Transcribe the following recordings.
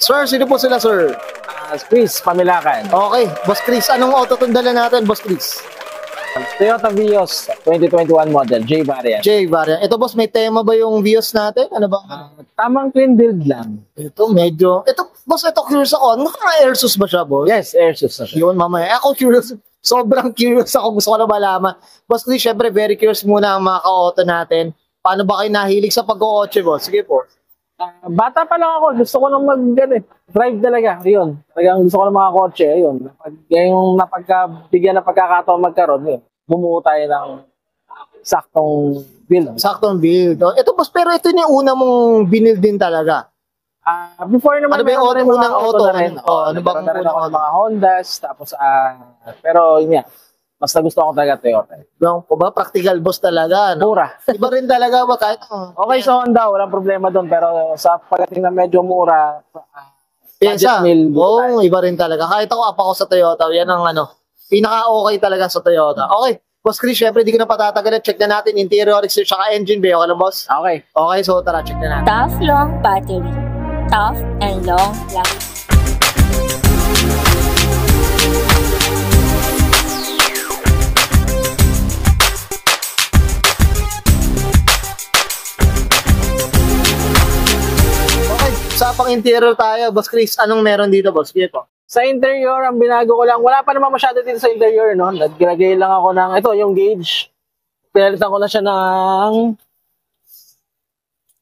Sir, sino po sila, sir? Chris, Pamilakan. Okay, Boss Chris, anong auto tundala natin, Boss Chris? Toyota Vios 2021 model, J variant. J variant. Ito, boss, may tema ba yung Vios natin? Ano ba? Tamang clean build lang. Ito, medyo... Ito, boss, ito curious ako. Naka-airsus ba siya, boss? Yes, airsus na siya. Yun, mamaya. Ako curious. Sobrang curious ako. Gusto ko na malaman. Boss Chris, syempre, very curious muna ang mga ka-auto natin. Paano ba kayo nahilig sa pag-o-otche, boss? Sige po. Bata pa lang ako, gusto ko nang drive talaga, yun. Talagang gusto ko ng mga kotse, yun. Yung bigyan ng pagkakataon magkaroon, yun. Bumuo tayo ng saktong build. Saktong build. Oh, ito, boss, pero ito yung una mong binil din talaga. Before naman, ano ba yung unang auto na rin? Ano ba yung unang mga Hondas, tapos, pero yun yan. Mas nagustuhan ko talaga Toyota. Yung ba, practical boss talaga. No? Mura. Iba rin talaga ba kahit... Okay sa Honda, walang problema doon. Pero sa pagdating na medyo mura, Pyesa. Oo, iba rin talaga. Kahit ako, apa ko sa Toyota, yan ang pinaka-okay talaga sa Toyota. Okay, Boss Chris, syempre, di ko na patatagalan. Check na natin interior, exterior, saka engine bay. Okay lang, boss? Okay. Okay, so tara, check na natin. Tough long battery. Tough and long life. Usapang interior tayo, Boss Chris. Anong meron dito, Boss? Sige po. Sa interior, ang binago ko lang, wala pa naman masyado dito sa interior, no? Naglagay lang ako ng, ito, yung gauge. Pinalitan ko na siya ng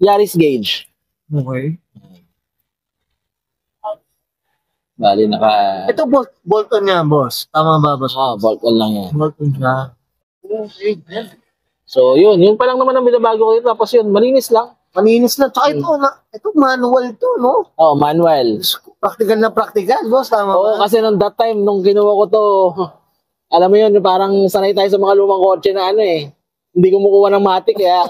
Yaris gauge. Okay. Bali, Ito, bolt-on niya, boss. Tama ba, boss? bolt-on lang yan. Bolt-on siya. Okay. So, yun pa lang naman ang binabago ko dito. Tapos yun, malinis lang. Malinis na. Tsaka ito manual to, no? Oo, manual. Practical na practical, boss. Tama ba? Oo, kasi nung that time, nung kinuha ko to, alam mo yun, parang sanay tayo sa mga lumang kotse na hindi ko kumukuha ng matic, kaya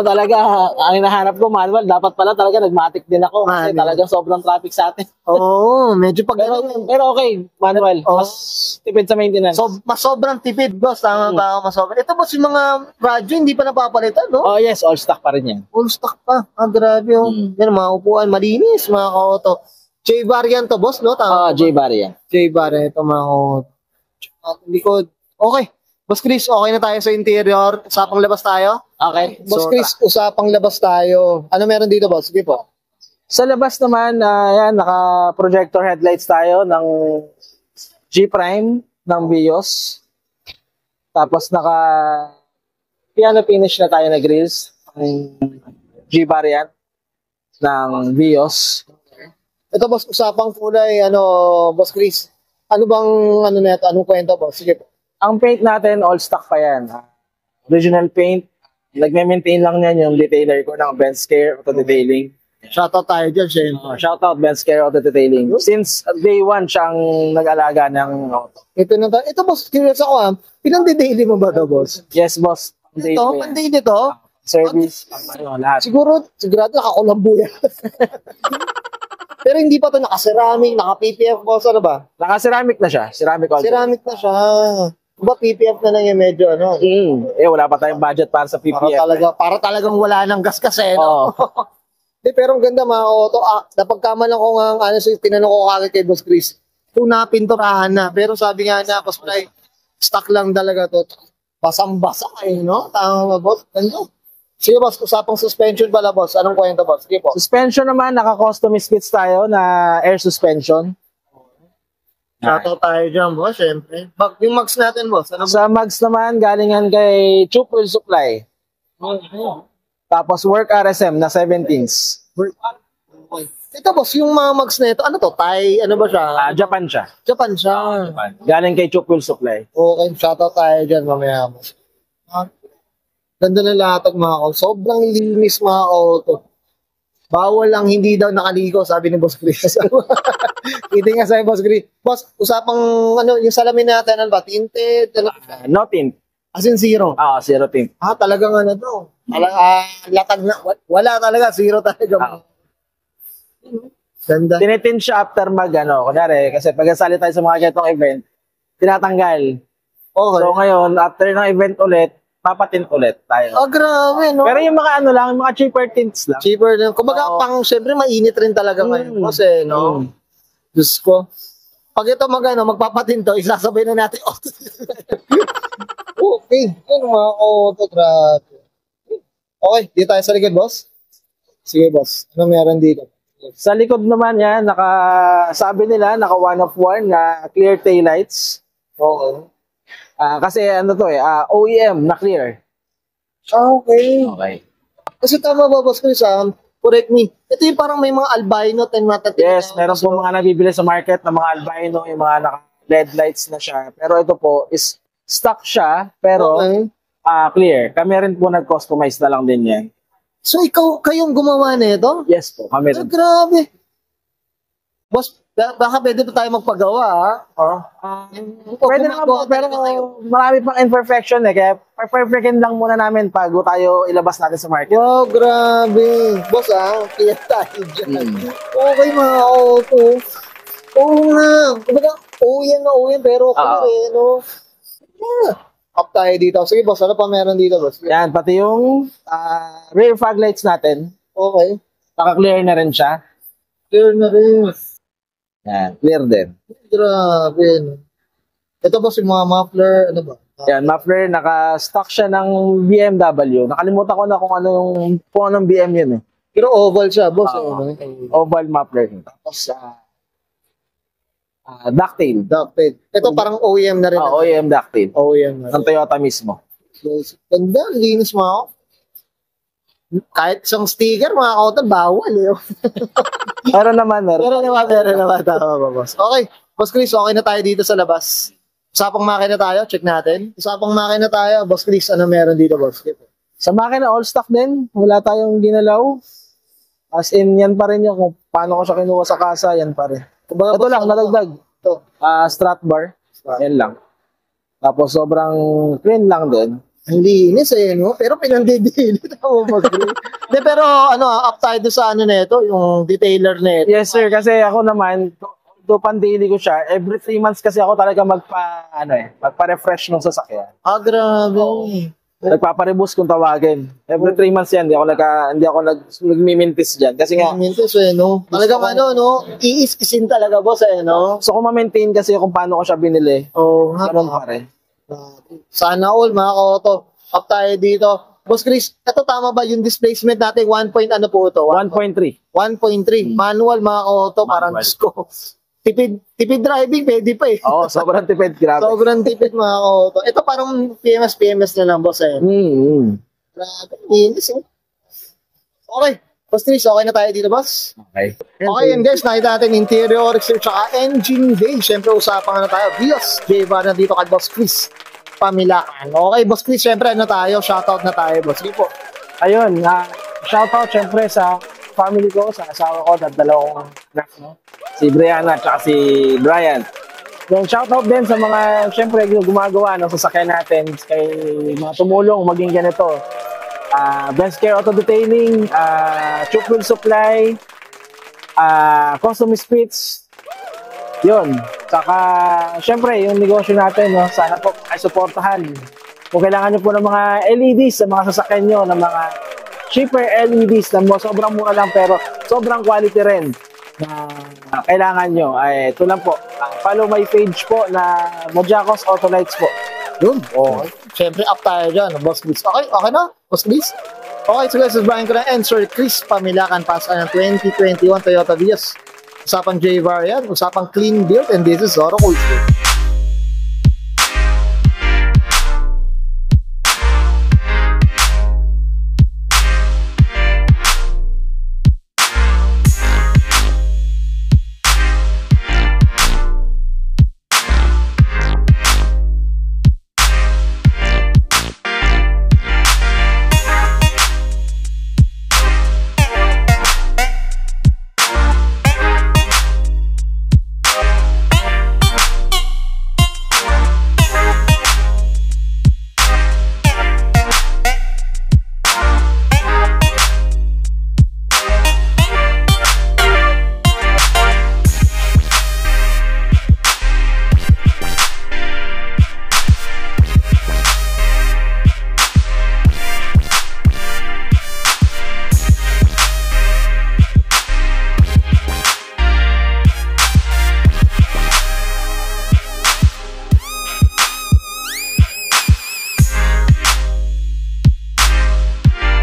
talaga, ang hinahanap ko manual, dapat pala talaga nag-matic din ako kasi talagang sobrang traffic sa atin. Oo, medyo pag... Pero okay, manual. Mas tipid sa maintenance. Mas sobrang tipid, boss. Tama ba? Mas sobrang. Ito, boss, yung mga radyo, hindi pa napapalitan, no? Oh, yes, all stock pa rin yan. All stock pa. Grabe yung yan, mga upuan, malinis, mga ka-auto. J variant to, boss, no? Tama. J variant. J variant, ito mga ka-auto. Likod. Okay. Boss Chris, okay na tayo sa interior. Usapang labas tayo? Okay. Boss Chris, usapang labas tayo. Ano meron dito, boss? Sige po. Sa labas naman, yan, naka-projector headlights tayo ng G-Prime ng Vios. Tapos piano finish na tayo na grills ng G-Variant ng Vios. Ito, boss, usapang kulay, Boss Chris. Ano bang, neto? Anong kwento, boss? Sige po. Ang paint natin, all stock pa yan. Original paint. Nagme-maintain lang yan yung detailer ko ng Benz Care Auto Detailing. Shoutout tayo dyan, syempre. Shoutout Benz Care Auto Detailing. Since day one siyang nag-alaga ng auto. Ito, boss, curious ako, pinang-detaili mo ba ito, boss? Yes, boss. Ito, pang-daily ito? Service, lahat. Sigurado nakakulambo yan. Pero hindi pa ito naka-ceramic, naka-PPF, boss, ano ba? Naka-ceramic na siya. Ceramic also. Ceramic na siya. Ba, PPF na lang yung medyo, wala pa tayong budget para sa PPF. Para talagang wala ng gas kasi, no? Pero ang ganda, mga auto. Napagkamalan ko nga, tinanong ko kagad kay Boss Chris, kung napinturahan na. Pero sabi nga niya, Boss Chris, stock lang talaga to. Basang-basa no? Tama ba, boss? Ganda. Sige, boss, usapang suspension pala, boss. Anong kwento, boss? Sige po. Suspension naman, naka-customize kits tayo na air suspension. Shoutout tayo dyan, boss, syempre. Yung mags natin, boss. Sa mags naman, galingan kay Chup Wheel Supply. Tapos work RSM na 17s. Ito, boss, yung mga mags na ito, ano to? Thai, ano ba siya? Japan siya. Japan siya. Galing kay Chup Wheel Supply. Okay, shoutout tayo dyan, mamaya, boss. Ganda na lahat mga auto. Sobrang linis, mga auto. Bawal lang hindi daw nakaligo, sabi ni Boss Chris. Kita nga sabi Boss Chris. Boss, usapang yung salamin natin, ano ba? Tinted? No tint. As in zero? Zero tint. Talagang to. Latag na. Wala talaga, zero talaga. Ganda. Tinitint siya after kunwari, kasi pag asali tayo sa mga ganitong event, tinatanggal. Okay. So ngayon, after ng event ulit, magpapatint ulit tayo. Grabe, no? Pero yung mga ano lang, yung mga cheaper tints lang. Cheaper din. Kumbaga, Oo. syempre, mainit rin talaga ngayon. Kasi, no? Diyos ko. Pag ito magpapatinto, isasabay na natin. Okay. Ano mga auto, grabe. Okay, dito tayo sa likod, boss. Sige, boss. Ano meron dito? Sa likod naman yan, sabi nila, naka one of one na clear taillights. Okay. Kasi ano to OEM na clear. Okay. Okay. Kasi tama ba, boss Chris, correct me. Ito yung parang may mga albino and matating. Yes, meron po mga nabibili sa market ng mga albino, yung mga naka-LED lights na siya. Pero ito po is stock siya, pero Okay. clear. Kami rin po nag-customize na lang din yan. So, kayong gumawa nito? Yes po, kami rin. Grabe. Boss, baka pwede pa tayo magpagawa, ha? Pwede naman po, pero marami pang imperfection kaya perfectin lang muna namin bago tayo ilabas natin sa market. Wow, grabe. Boss, kaya tayo dyan. Okay, mga auto. Oo nga. Kumbaga, yan, pero kasi, no? Yeah. Up tayo dito. Sige, boss, ano pa meron dito, boss? Yan, pati yung rear fog lights natin, Okay. naka-clear na rin siya. Clear na rin. Yan, clear din. Grabe. No? Ito, boss, yung mga muffler, ano ba? Yan, muffler, naka-stock siya ng BMW. Nakalimutan ko na kung anong BM yun Pero oval siya, boss. Oval muffler. Tapos, ducktail. Ducktail. Ito parang OEM na rin. OEM ducktail. OEM na Ng rin. Toyota mismo. Ganda, linis mo ako. Kahit isang sticker, mga auto, bawal. Meron naman. Pero naman. Tama ba, boss? Okay. Boss Chris, okay na tayo dito sa labas. Usapang makina tayo, check natin. Usapang makina tayo, Boss Chris, ano meron dito, Boss? Sa makina, all stock din. Wala tayong ginalaw. As in, yan pa rin yung kung paano ko siya kinuha sa kasa, yan pa rin. Kumbaga, Ito boss, lang, nadagdag. Ito. Strut bar. Yan lang. Tapos sobrang clean lang din. Ang linis no? Pero pinandidilit ako, Boss Chris. De, pero up tayo doon sa nito, yung detailer nito. Yes, sir. Kasi ako naman, do pandili ko siya. Every 3 months kasi ako talaga magpa-refresh ng sasakyan. Grabe. Nagpapareboost kung tawagin. Every 3 months yan, hindi ako nagmi-mintis dyan. Kasi nga, Mintis, no? Talagang iiskisin talaga, boss, no? so kung ma-maintain kasi kung paano ko siya binili, ganun pa rin. Sana all, mga ka-auto. Up tayo dito. Boss Chris, ito tama ba yung displacement natin? 1 point ano po ito? 1.3. 1.3. Manual, mga ka-auto. Parang Manual. disco. Tipid driving, pwede pa eh. Oo, sobrang tipid, grabe. Sobrang tipid, mga ka-auto. Ito parang PMS na lang, boss, Grabe, linis, Okay. Boss Chris, okay na tayo dito, boss? Okay. Okay, and guys, nakita natin interior, exterior, tsaka engine bay. Siyempre, usapan na tayo. Vios, J-Bar na dito kay Boss Chris Pamilakan. Okay, Boss Chris, siyempre, shoutout na tayo, Boss. Sige po. Ayun, shoutout syempre sa family ko, sa asawa ko, dalawang anak, si Brianna at si Brian. Then shoutout din sa mga syempre gumagawa ng sasakyan natin, kay mga tumulong maging ganito. Best Care Auto Detailing, Chook Wheel Supply, Custom Speeds, yun. Saka syempre yung negosyo natin, sana po ay suportahan. Kung kailangan nyo po ng mga LEDs sa mga sasakyan nyo, ng mga cheaper LEDs na sobrang mura lang pero sobrang quality rin na kailangan nyo, ay ito lang po. Follow my page po na Mojakos Auto Lights po. Yun. Okay. Siyempre, up tayo dyan, Boss Chris. Okay na, Boss Chris? Okay, so guys, this is Brian Cora and Sir Chris Pamilakan. Pasa ng 2021 Toyota Vios. Usapang J-Var yan, usapang clean build, and this is Auto Culture.